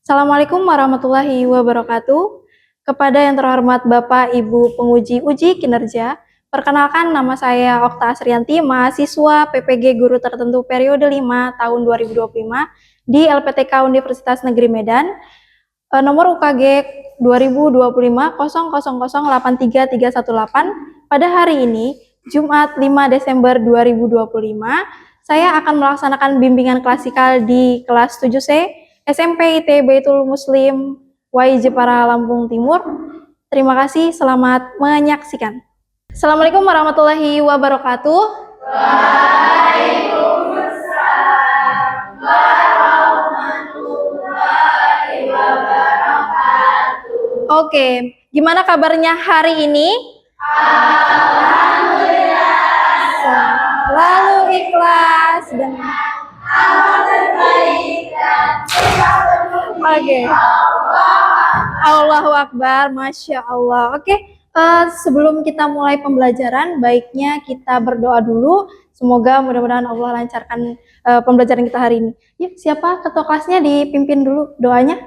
Assalamualaikum warahmatullahi wabarakatuh. Kepada yang terhormat Bapak Ibu penguji uji kinerja, perkenalkan nama saya Okta Asrianti, mahasiswa PPG Guru Tertentu periode 5 tahun 2025 di LPTK Universitas Negeri Medan, nomor UKG 2025 00083318. Pada hari ini, Jumat 5 Desember 2025, saya akan melaksanakan bimbingan klasikal di kelas 7C SMP IT Baitul Muslim Y Jepara Lampung Timur. Terima kasih, selamat menyaksikan. Assalamualaikum warahmatullahi wabarakatuh. Waalaikumsalam warahmatullahi wabarakatuh. Oke, gimana kabarnya hari ini? Alhamdulillah. Selalu ikhlas dan amal terbaik dan Oke. Allahu Akbar, Masya Allah. Oke, sebelum kita mulai pembelajaran, baiknya kita berdoa dulu. Semoga mudah-mudahan Allah lancarkan pembelajaran kita hari ini. Yuk, siapa ketua kelasnya dipimpin dulu doanya?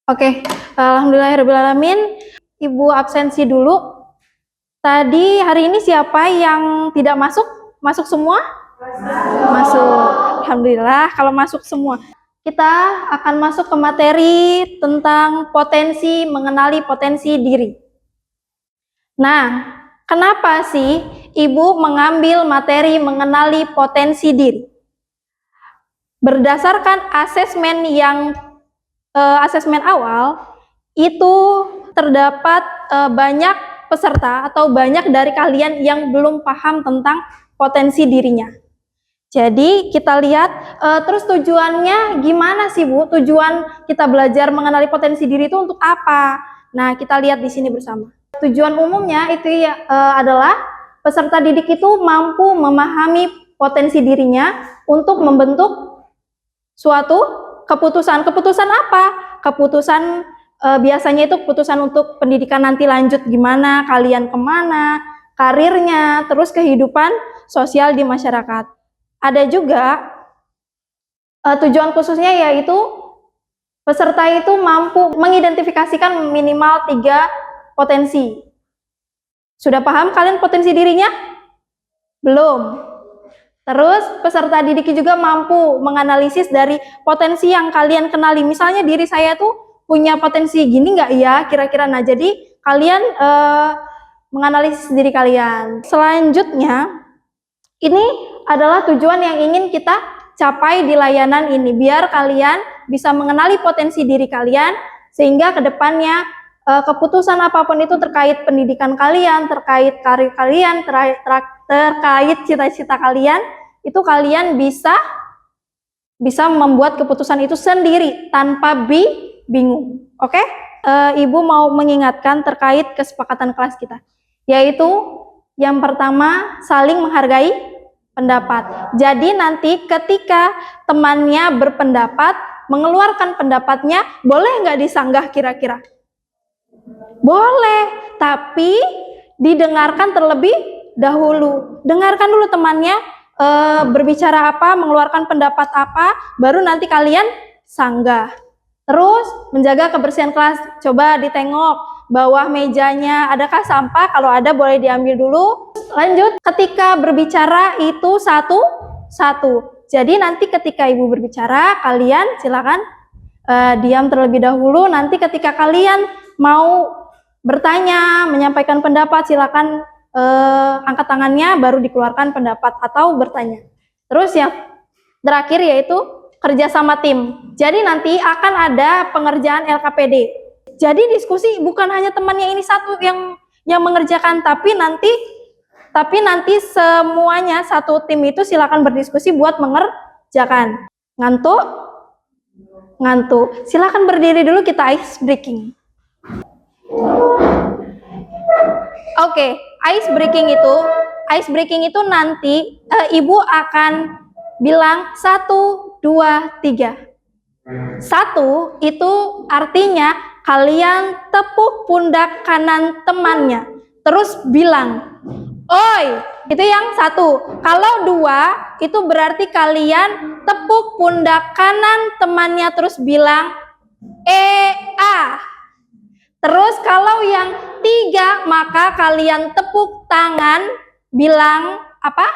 Oke, alhamdulillahirrahmanirrahim. Ibu absensi dulu. Tadi hari ini siapa yang tidak masuk? Masuk semua? Masuk. Alhamdulillah kalau masuk semua. Kita akan masuk ke materi tentang mengenali potensi diri. Nah, kenapa sih Ibu mengambil materi mengenali potensi diri? Berdasarkan asesmen awal, itu terdapat banyak peserta atau banyak dari kalian yang belum paham tentang potensi dirinya. Jadi kita lihat terus tujuannya gimana sih Bu? Tujuan kita belajar mengenali potensi diri itu untuk apa? Nah, kita lihat di sini bersama. Tujuan umumnya itu adalah peserta didik itu mampu memahami potensi dirinya untuk membentuk suatu keputusan. Keputusan apa? Keputusan biasanya itu keputusan untuk pendidikan nanti lanjut gimana, kalian kemana, karirnya, terus kehidupan sosial di masyarakat. Ada juga tujuan khususnya yaitu peserta itu mampu mengidentifikasikan minimal 3 potensi. Sudah paham kalian potensi dirinya? Belum. Terus peserta didik juga mampu menganalisis dari potensi yang kalian kenali. Misalnya diri saya tuh punya potensi gini nggak ya kira-kira. Nah, jadi kalian menganalisis diri kalian. Selanjutnya, ini adalah tujuan yang ingin kita capai di layanan ini. Biar kalian bisa mengenali potensi diri kalian, sehingga kedepannya keputusan apapun itu terkait pendidikan kalian, terkait karir kalian, terkait cita-cita kalian, itu kalian bisa membuat keputusan itu sendiri tanpa bingung. Oke? Ibu mau mengingatkan terkait kesepakatan kelas kita, yaitu yang pertama saling menghargai pendapat. Jadi nanti ketika temannya berpendapat, mengeluarkan pendapatnya, boleh nggak disanggah kira-kira? Boleh, tapi didengarkan terlebih dahulu. Dengarkan dulu temannya berbicara apa, mengeluarkan pendapat apa, baru nanti kalian sanggah. Terus menjaga kebersihan kelas. Coba ditengok bawah mejanya, adakah sampah? Kalau ada boleh diambil dulu. Lanjut, ketika berbicara itu satu-satu. Jadi nanti ketika Ibu berbicara, kalian silakan diam terlebih dahulu. Nanti ketika kalian mau bertanya, menyampaikan pendapat, silakan angkat tangannya baru dikeluarkan pendapat atau bertanya. Terus yang terakhir yaitu kerja sama tim. Jadi nanti akan ada pengerjaan LKPD. Jadi diskusi bukan hanya temannya ini satu yang mengerjakan, tapi nanti semuanya satu tim itu silakan berdiskusi buat mengerjakan. Ngantuk? Ngantuk. Silakan berdiri dulu, kita ice breaking. Oke, ice breaking itu nanti ibu akan bilang 1, 2, 3. 1 itu artinya kalian tepuk pundak kanan temannya, terus bilang, oi, itu yang 1. Kalau 2 itu berarti kalian tepuk pundak kanan temannya terus bilang, a. Terus kalau yang 3 maka kalian tepuk tangan bilang apa?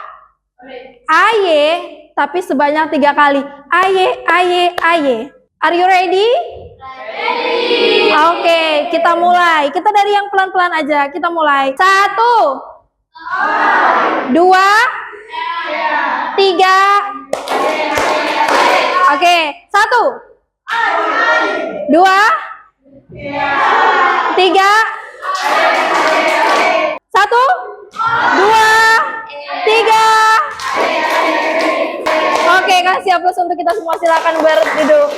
Aye, tapi sebanyak 3 kali. Aye, aye, aye. Are you ready? Ready. Oke, kita mulai. Kita dari yang pelan-pelan aja. Kita mulai. 1, 2, 3. Oke, 1, 2, 3. 1, 2, 3. Oke, kasih aplaus untuk kita semua. Silakan berduduk.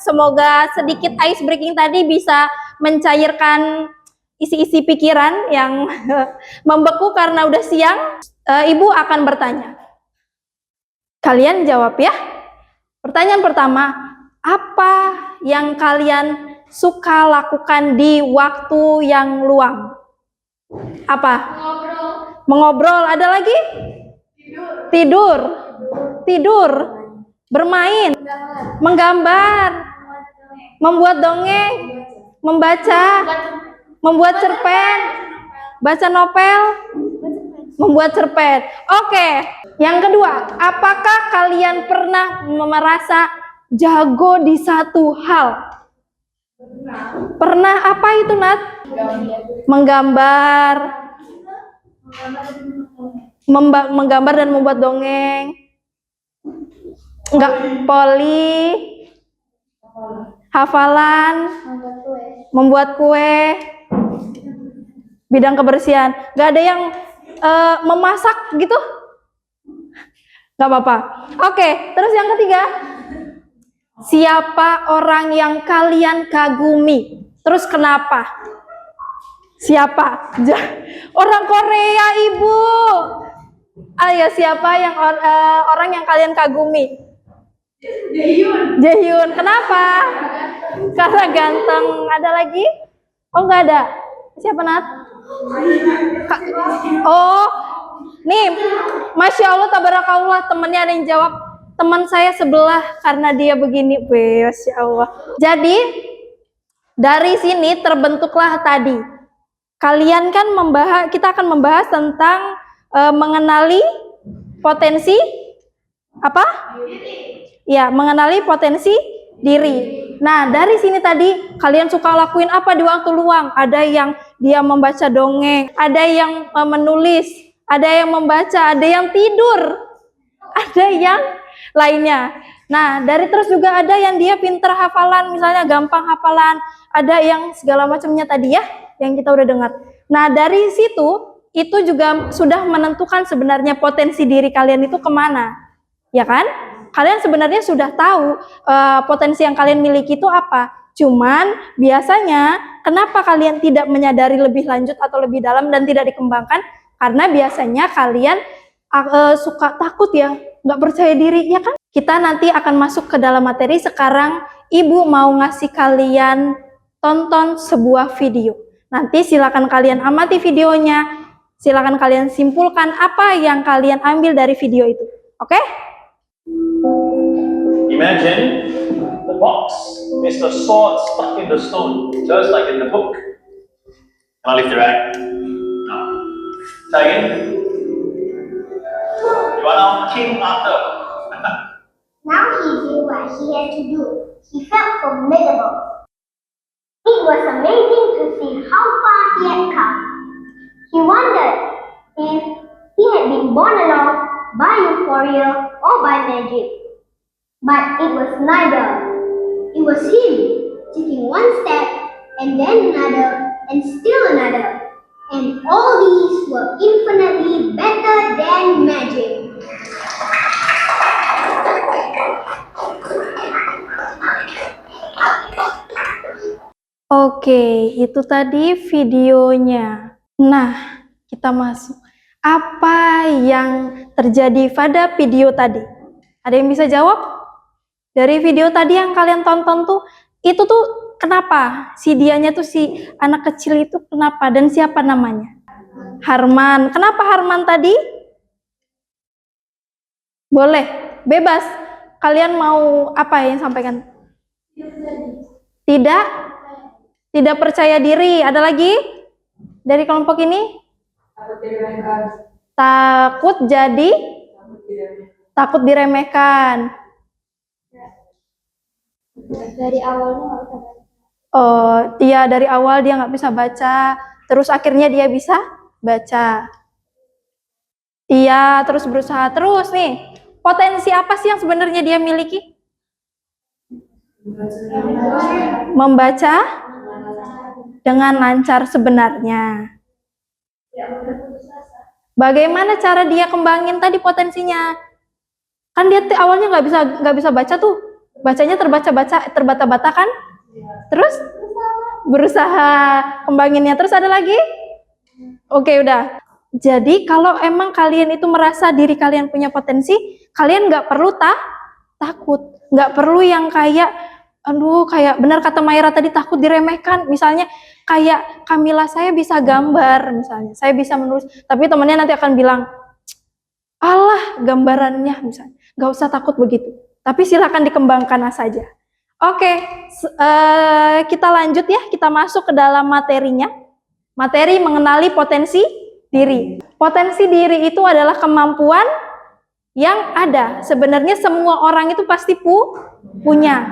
Semoga sedikit ice breaking tadi bisa mencairkan isi-isi pikiran yang membeku karena udah siang. Ibu akan bertanya. Kalian jawab ya. Pertanyaan pertama, apa yang kalian suka lakukan di waktu yang luang? Apa? Mengobrol. Ada lagi? Tidur. Bermain. Menggambar. Membuat dongeng. Membaca. Membuat cerpen. Baca novel. Membuat cerpen. Oke. Yang kedua, apakah kalian pernah merasa jago di satu hal? Pernah. Apa itu, Nat? Menggambar. Menggambar dan membuat dongeng. Enggak, poli. Hafalan. Membuat kue. Bidang kebersihan. Enggak ada yang memasak gitu? Enggak apa-apa. Oke, terus yang ketiga. Siapa orang yang kalian kagumi? Terus kenapa? Siapa? Orang Korea, Ibu. Ayo, siapa yang orang yang kalian kagumi? Jaehyun. Kenapa? Karena ganteng. Ada lagi? Oh, nggak ada. Siapa, Nat? Oh, nih, Masya Allah, tabarakallah, temennya ada yang jawab. Teman saya sebelah karena dia begini. Masya Allah. Jadi, dari sini terbentuklah tadi. Kalian kan kita akan membahas tentang mengenali potensi apa? Ya, mengenali potensi diri. Nah, dari sini tadi kalian suka lakuin apa di waktu luang? Ada yang dia membaca dongeng, ada yang menulis, ada yang membaca, ada yang tidur, ada yang lainnya. Nah, dari terus juga ada yang dia pinter hafalan, misalnya gampang hafalan, ada yang segala macamnya tadi ya, yang kita udah dengar. Nah, dari situ itu juga sudah menentukan sebenarnya potensi diri kalian itu kemana, ya kan? Kalian sebenarnya sudah tahu potensi yang kalian miliki itu apa. Cuman biasanya kenapa kalian tidak menyadari lebih lanjut atau lebih dalam dan tidak dikembangkan? Karena biasanya kalian suka takut ya, nggak percaya diri, ya kan? Kita nanti akan masuk ke dalam materi. Sekarang Ibu mau ngasih kalian tonton sebuah video. Nanti silakan kalian amati videonya, silakan kalian simpulkan apa yang kalian ambil dari video itu. Oke? Imagine the box is the sword stuck in the stone, just like in the book. Can I lift your hand? No. Say again. You are now King Arthur. Now he did what he had to do. He felt formidable. It was a amazing to see how far he had come. He wondered if he had been born along by euphoria or by magic. But it was neither. It was him, taking one step, and then another, and still another. And all these were infinitely better than magic. Oke, itu tadi videonya. Nah, kita masuk. Apa yang terjadi pada video tadi? Ada yang bisa jawab? Dari video tadi yang kalian tonton tuh, itu tuh kenapa? Si dianya tuh, si anak kecil itu kenapa? Dan siapa namanya? Harman. Kenapa Harman tadi? Boleh, bebas. Kalian mau apa yang sampaikan? Tidak percaya diri. Ada lagi? Dari kelompok ini? Takut diremehkan. Dari awalnya Oh, iya, dari awal dia nggak bisa baca, terus akhirnya dia bisa baca. Iya, terus berusaha terus nih. Potensi apa sih yang sebenarnya dia miliki? Membaca dengan lancar sebenarnya. Bagaimana cara dia kembangin tadi potensinya? Kan dia awalnya nggak bisa baca tuh, bacanya terbata-bata kan? Terus berusaha kembanginnya. Terus ada lagi? Oke, udah. Jadi kalau emang kalian itu merasa diri kalian punya potensi, kalian nggak perlu takut, nggak perlu yang kayak, aduh, kayak benar kata Maira tadi, takut diremehkan. Misalnya kayak Kamila, saya bisa gambar, misalnya, saya bisa menulis, tapi temannya nanti akan bilang, alah gambarannya, misalnya, nggak usah takut begitu. Tapi silakan dikembangkan saja. Oke, kita lanjut ya, kita masuk ke dalam materinya. Materi mengenali potensi diri. Potensi diri itu adalah kemampuan yang ada. Sebenarnya semua orang itu pasti punya.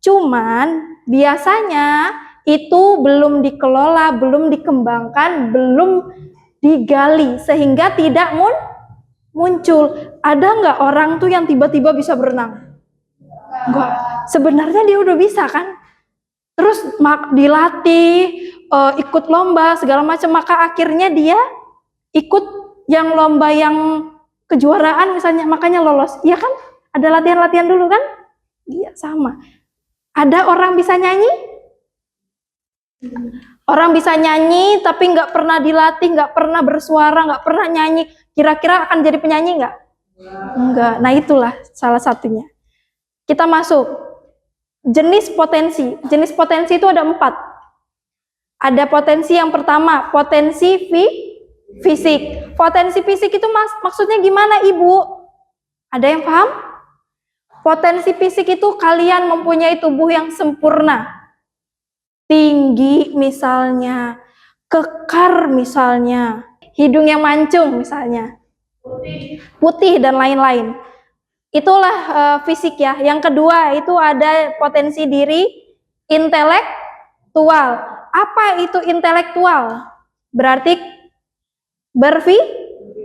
Cuman biasanya itu belum dikelola, belum dikembangkan, belum digali sehingga tidak muncul. Ada nggak orang tuh yang tiba-tiba bisa berenang? Enggak. Sebenarnya dia udah bisa kan? Terus dilatih, ikut lomba segala macam, maka akhirnya dia ikut yang lomba yang kejuaraan misalnya, makanya lolos. Iya kan? Ada latihan-latihan dulu kan? Iya, sama. Ada orang bisa nyanyi? Orang bisa nyanyi tapi nggak pernah dilatih, nggak pernah bersuara, nggak pernah nyanyi. Kira-kira akan jadi penyanyi nggak? Enggak. Nah, itulah salah satunya. Kita masuk. Jenis potensi. Jenis potensi itu ada 4. Ada potensi yang pertama, potensi fisik. Potensi fisik itu maksudnya gimana, Ibu? Ada yang paham? Potensi fisik itu kalian mempunyai tubuh yang sempurna. Tinggi misalnya, kekar misalnya, hidung yang mancung misalnya, putih dan lain-lain. Itulah fisik ya. Yang kedua itu ada potensi diri intelektual. Apa itu intelektual? Berarti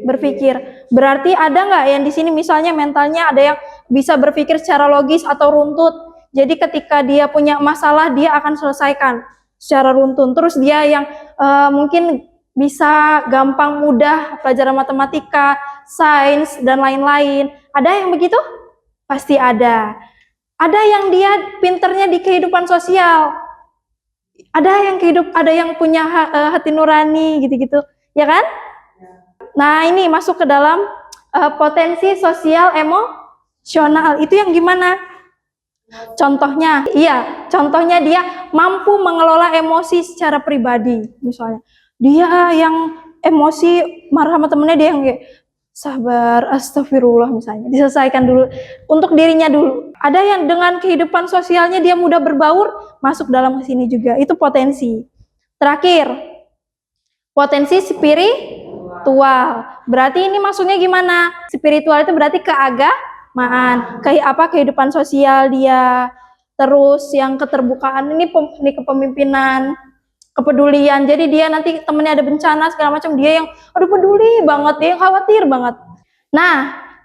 berpikir. Berarti ada nggak yang di sini misalnya mentalnya ada yang bisa berpikir secara logis atau runtut. Jadi ketika dia punya masalah dia akan selesaikan secara runtun. Terus dia yang mungkin bisa gampang mudah pelajaran matematika, sains dan lain-lain. Ada yang begitu? Pasti ada. Ada yang dia pinternya di kehidupan sosial. Ada yang punya hati nurani gitu-gitu, ya kan? Nah, ini masuk ke dalam potensi sosial emosional. Itu yang gimana? Contohnya, contohnya dia mampu mengelola emosi secara pribadi. Misalnya, dia yang emosi marah sama temennya, dia yang kayak sabar, astagfirullah misalnya, diselesaikan dulu untuk dirinya dulu. Ada yang dengan kehidupan sosialnya dia mudah berbaur, masuk dalam sini juga. Itu potensi. Terakhir, potensi spiritual. Berarti ini maksudnya gimana? Spiritual itu berarti keagamaan, kehidupan sosial dia. terus yang keterbukaan ini kepemimpinan, kepedulian. Jadi dia nanti temennya ada bencana segala macam, dia yang aduh peduli banget, dia yang khawatir banget. Nah,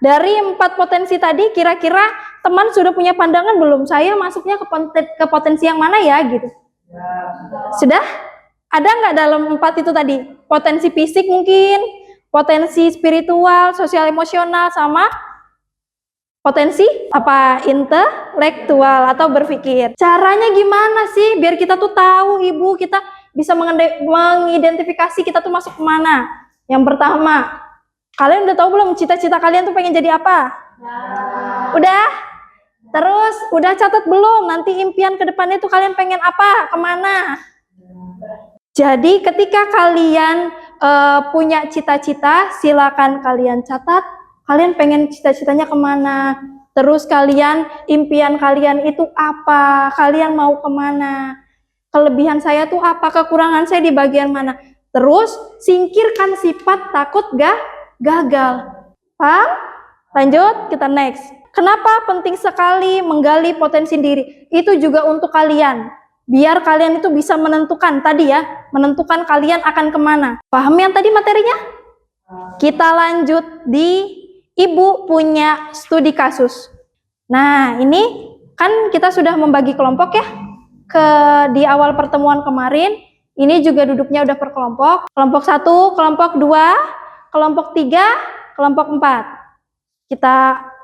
dari 4 potensi tadi kira-kira teman sudah punya pandangan belum? Saya masuknya ke potensi yang mana ya gitu? Sudah? Ada nggak dalam 4 itu tadi? Potensi fisik mungkin, potensi spiritual, sosial emosional, sama potensi apa? Intelektual atau berpikir. Caranya gimana sih biar kita tuh tahu Ibu, kita bisa mengidentifikasi kita tuh masuk kemana? Yang pertama, kalian udah tahu belum cita-cita kalian tuh pengen jadi apa? Udah? Terus udah catat belum nanti impian ke depannya tuh kalian pengen apa? Kemana? Jadi ketika kalian punya cita-cita, silakan kalian catat. Kalian pengen cita-citanya kemana? Terus kalian, impian kalian itu apa? Kalian mau kemana? Kelebihan saya tuh apa? Kekurangan saya di bagian mana? Terus singkirkan sifat takut gagal. Paham? Lanjut, kita next. Kenapa penting sekali menggali potensi diri? Itu juga untuk kalian. Biar kalian itu bisa menentukan tadi ya, menentukan kalian akan kemana. Paham yang tadi materinya? Kita lanjut di Ibu punya studi kasus. Nah, ini kan kita sudah membagi kelompok ya. Di awal pertemuan kemarin, ini juga duduknya udah per kelompok. Kelompok 1, kelompok 2, kelompok 3, kelompok 4. Kita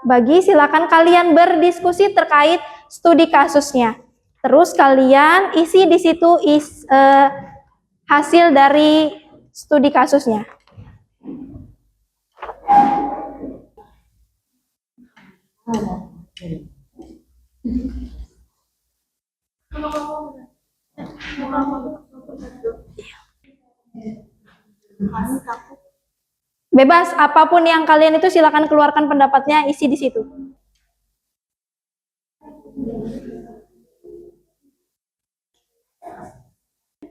bagi, silakan kalian berdiskusi terkait studi kasusnya. Terus kalian isi di situ hasil dari studi kasusnya. Bebas, apapun yang kalian itu silakan keluarkan pendapatnya, isi di situ.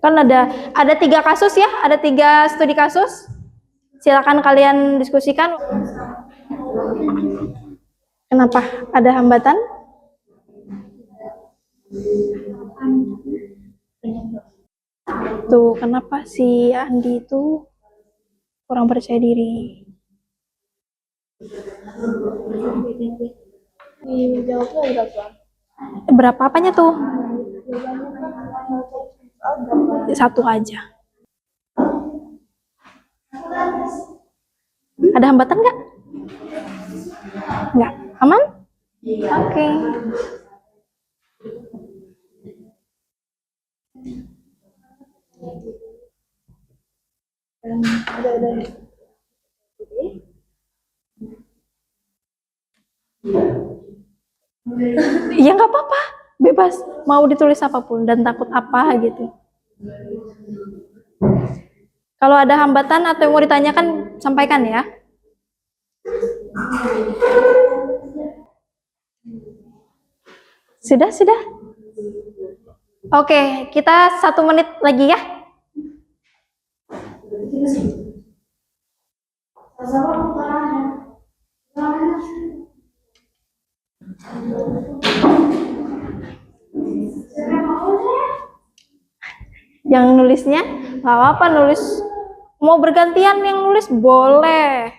Kan ada 3 kasus ya, ada 3 studi kasus. Silakan kalian diskusikan. Kenapa? Ada hambatan? Tuh, kenapa si Andi itu kurang percaya diri? Berapa apanya tuh? 1 aja. Ada hambatan nggak? Nggak. Aman? Oke. Ya nggak apa-apa, bebas mau ditulis apapun dan takut apa gitu. Kalau ada hambatan atau yang mau ditanyakan, sampaikan ya. Sudah. Oke, kita 1 menit lagi ya. Yang nulisnya nggak apa-apa, nulis mau bergantian yang nulis boleh.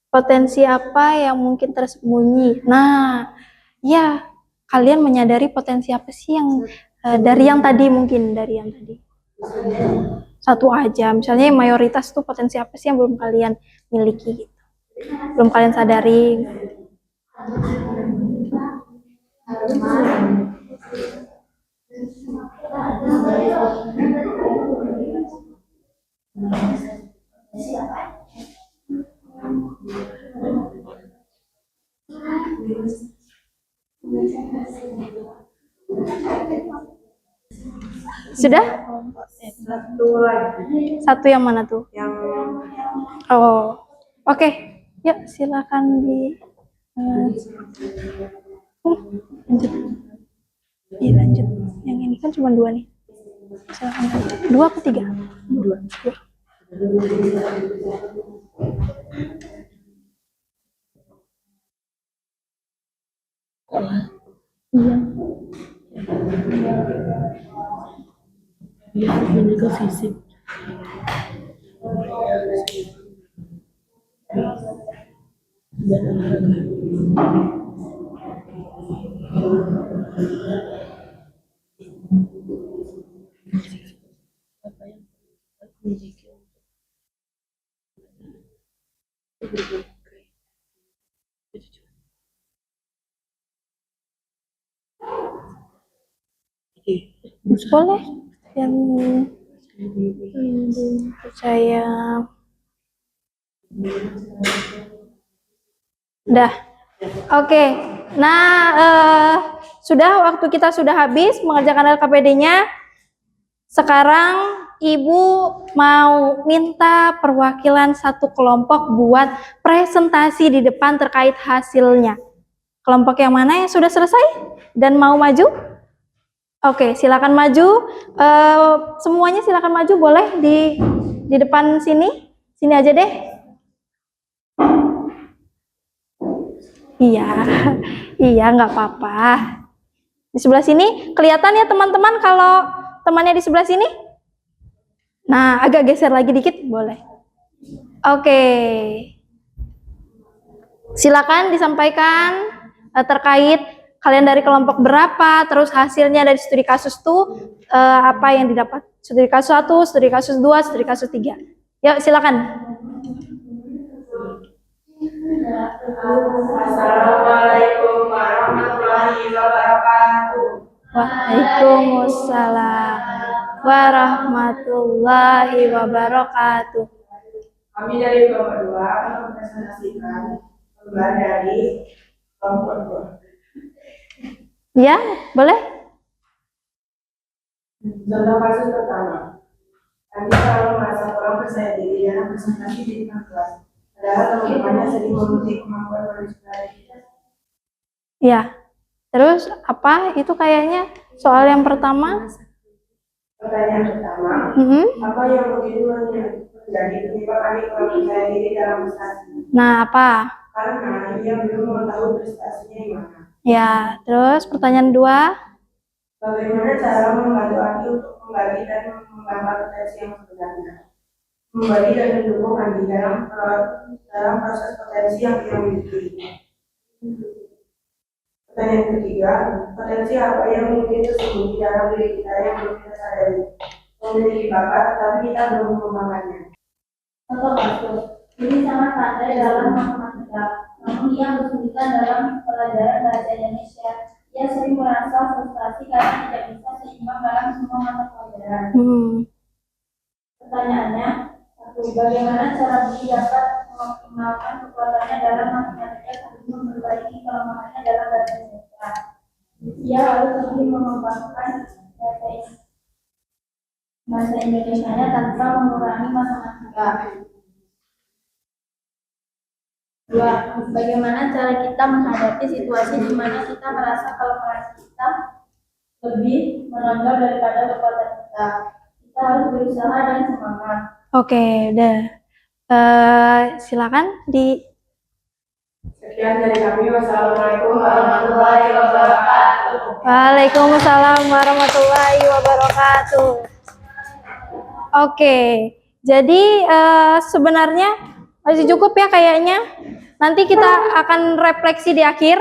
Potensi apa yang mungkin tersembunyi? Nah, ya kalian menyadari potensi apa sih yang dari yang tadi mungkin dari yang tadi. 1 aja, misalnya mayoritas tuh potensi apa sih yang belum kalian miliki, belum kalian sadari. Sudah? 1 yang mana tuh? Oh, oke. Yuk, silakan di lanjut. Iya, lanjut. Yang ini kan cuma 2 nih. Silakan lanjut. 2 apa 3? 2. Iya, ini ke fisik. Dan olahraga. Apa yang memiliki Boleh yang percaya. Udah. Oke. Nah, sudah waktu kita sudah habis mengerjakan LKPD-nya. Sekarang Ibu mau minta perwakilan satu kelompok buat presentasi di depan terkait hasilnya. Kelompok yang mana yang sudah selesai dan mau maju? Oke, silakan maju. Semuanya silakan maju, boleh di depan sini. Sini aja deh. Iya, iya nggak apa-apa. Di sebelah sini kelihatan ya teman-teman kalau temannya di sebelah sini? Nah, agak geser lagi dikit, boleh. Oke. Silakan disampaikan terkait kalian dari kelompok berapa, terus hasilnya dari studi kasus tuh apa yang didapat. Studi kasus 1, studi kasus 2, studi kasus 3. Yuk, silakan. Assalamualaikum warahmatullahi wabarakatuh. Waalaikumsalam warahmatullahi wabarakatuh. Kami dari kelompok 2 akan mempresentasikan gambar dari kelompok 2. Ya, boleh? Contoh kasus pertama. Andi selalu merasa kurang percaya diri dalam presentasi di depan kelas. Padahal teman-temannya sering memuji kemampuan menulis kita. Ya. Terus apa? Itu kayaknya soal yang pertama. Pertanyaan pertama. Apa yang begitu menjadi penyebab Andi kurang percaya diri dalam prestasi? Nah, apa? Karena dia belum mengetahui prestasinya di mana. Ya, terus pertanyaan 2. Bagaimana cara membantu Andi untuk membagi dan menggambar potensi yang sebenarnya? Membagi dan mendukung Andi dalam proses potensi yang dia miliki. Pertanyaan ketiga, potensi apa yang mungkin tersembunyi dalam diri kita yang belum kita sadari? Memiliki bakat, tetapi kita belum mengembangkannya. Contoh kasus, ini sangat pandai dalam matematika, namun ia kesulitan dalam pelajaran bahasa Indonesia. Ia sering merasa frustasi karena tidak bisa seimbang dalam semua mata pelajaran. Pertanyaannya, bagaimana cara dia dapat mengoptimalkan kekuatannya dalam matematika sambil memperbaiki kelemahannya dalam bahasa Indonesia? Ia harus lebih mengembangkan bahasa Indonesianya tanpa mengurangi matematika. 2. Bagaimana cara kita menghadapi situasi di mana kita merasa kelemahan kita lebih menonjol daripada kekuatan kita? Kita harus berusaha dan semangat. Oke, udah. Silakan di. Sekian dari kami. Wassalamualaikum warahmatullahi wabarakatuh. Waalaikumsalam warahmatullahi wabarakatuh. Oke, jadi sebenarnya masih cukup ya kayaknya. Nanti kita akan refleksi di akhir.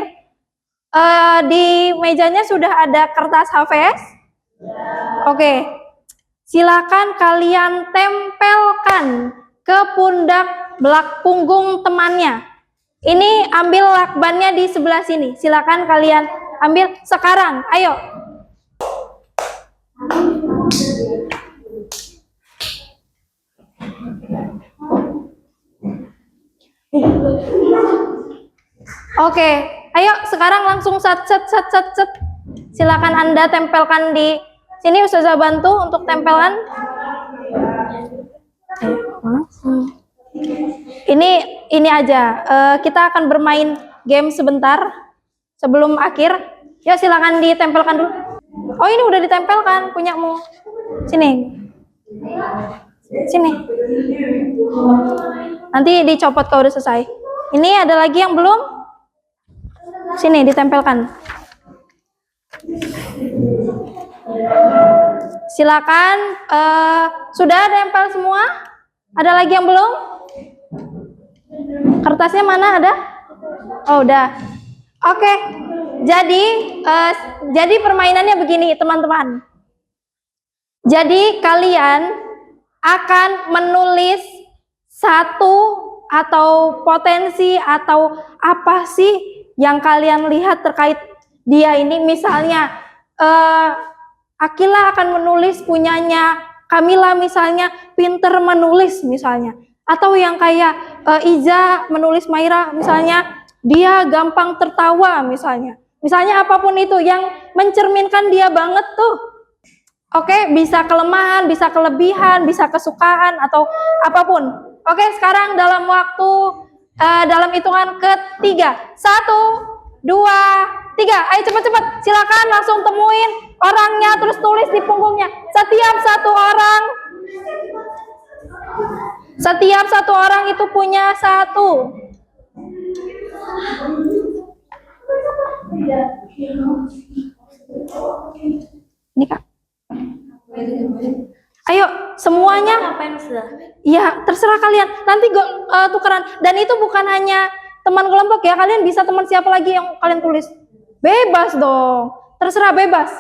Di mejanya sudah ada kertas HVS. Oke, silakan kalian tempelkan ke pundak belak punggung temannya. Ini ambil lakbannya di sebelah sini. Silakan kalian ambil sekarang. Ayo. Oke, ayo sekarang langsung set. Silakan Anda tempelkan di sini. Ustazah bantu untuk tempelkan. Ini aja. Kita akan bermain game sebentar sebelum akhir. Ya silakan ditempelkan dulu. Oh ini udah ditempelkan punyamu. Sini. Nanti dicopot kalau udah selesai. Ini ada lagi yang belum? Sini ditempelkan. Silakan. Sudah nempel semua? Ada lagi yang belum? Kertasnya mana ada? Oh, udah. Oke. Jadi permainannya begini, teman-teman. Jadi kalian akan menulis satu atau potensi atau apa sih yang kalian lihat terkait dia ini. Misalnya Akila akan menulis punyanya Kamila, misalnya pinter menulis misalnya, atau yang kayak Iza menulis Maira misalnya dia gampang tertawa misalnya apapun itu yang mencerminkan dia banget tuh. Oke, bisa kelemahan, bisa kelebihan, bisa kesukaan atau apapun. Oke, sekarang dalam waktu dalam hitungan ketiga, 1, 2, 3, ayo cepat-cepat, silakan langsung temuin orangnya terus tulis di punggungnya. Setiap satu orang itu punya satu. Ini Kak. Ayo semuanya. Ya terserah kalian. Nanti tukeran. Dan itu bukan hanya teman kelompok ya. Kalian bisa teman siapa lagi yang kalian tulis. Bebas dong. Terserah, bebas.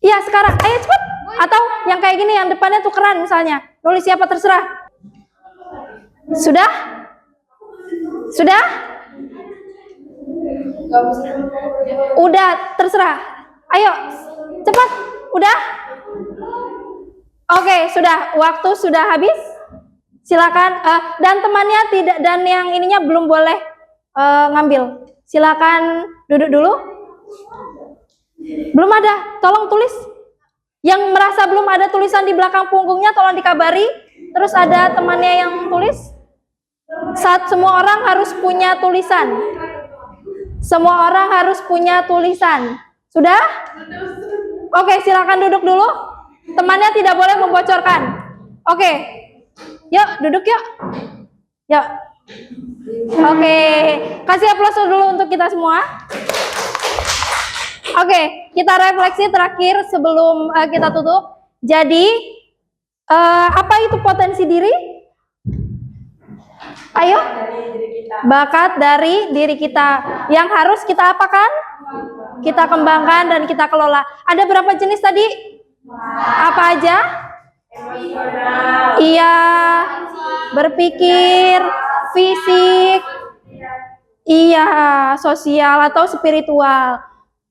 Iya sekarang. Ayo cepat. Atau yang kayak gini yang depannya tukeran misalnya. Nulis siapa terserah. Sudah? Udah terserah. Ayo cepat. Udah? Oke, sudah. Waktu sudah habis. Silakan. Dan temannya tidak, dan yang ininya belum boleh ngambil. Silakan duduk dulu. Belum ada. Tolong tulis. Yang merasa belum ada tulisan di belakang punggungnya tolong dikabari. Terus ada temannya yang tulis. Semua orang harus punya tulisan. Semua orang harus punya tulisan. Sudah? Oke, silakan duduk dulu. Temannya tidak boleh membocorkan. Oke. Yuk, duduk yuk. Yuk. Oke. Kasih aplaus dulu untuk kita semua. Oke, kita refleksi terakhir sebelum kita tutup. Jadi, apa itu potensi diri? Ayo. Bakat dari diri kita. Yang harus kita apakan? Kita kembangkan dan kita kelola. Ada berapa jenis tadi? Apa aja? Iya, berpikir, fisik, iya, sosial atau spiritual.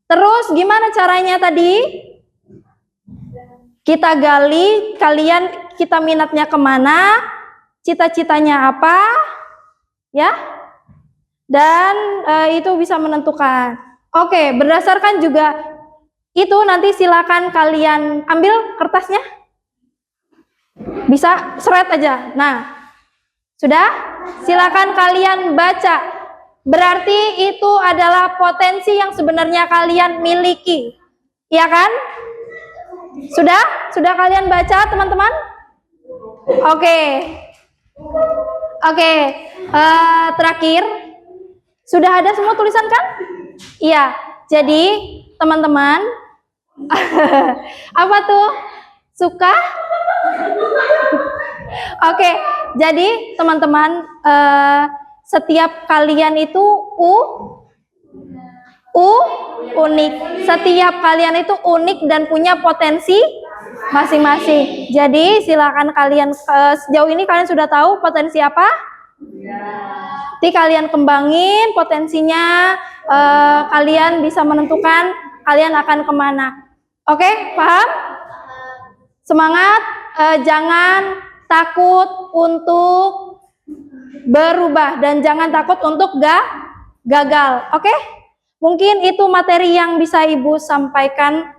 Terus gimana caranya tadi? Kita gali, kita minatnya kemana, cita-citanya apa, ya? Dan itu bisa menentukan. Oke, berdasarkan juga itu nanti silakan kalian ambil kertasnya. Bisa seret aja. Nah, sudah? Silakan kalian baca. Berarti itu adalah potensi yang sebenarnya kalian miliki. Iya kan? Sudah? Sudah kalian baca, teman-teman? Oke. Terakhir. Sudah ada semua tulisan kan? Iya, jadi teman-teman, apa tuh? Suka? Oke, jadi teman-teman, setiap kalian itu unik. Setiap kalian itu unik dan punya potensi masing-masing. Jadi silakan kalian, sejauh ini kalian sudah tahu potensi apa? Nanti kalian kembangin potensinya, kalian bisa menentukan kalian akan kemana. Oke, paham? Semangat, jangan takut untuk berubah dan jangan takut untuk gagal. Oke? Mungkin itu materi yang bisa Ibu sampaikan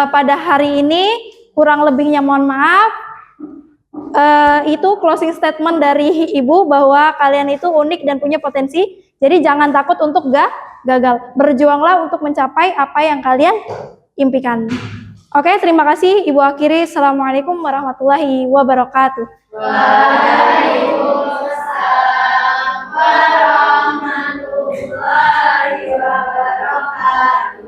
pada hari ini. Kurang lebihnya mohon maaf. Itu closing statement dari Ibu bahwa kalian itu unik dan punya potensi. Jadi jangan takut untuk gagal. Berjuanglah untuk mencapai apa yang kalian impikan. Oke, terima kasih. Ibu akhiri. Assalamualaikum warahmatullahi wabarakatuh. Waalaikumsalam.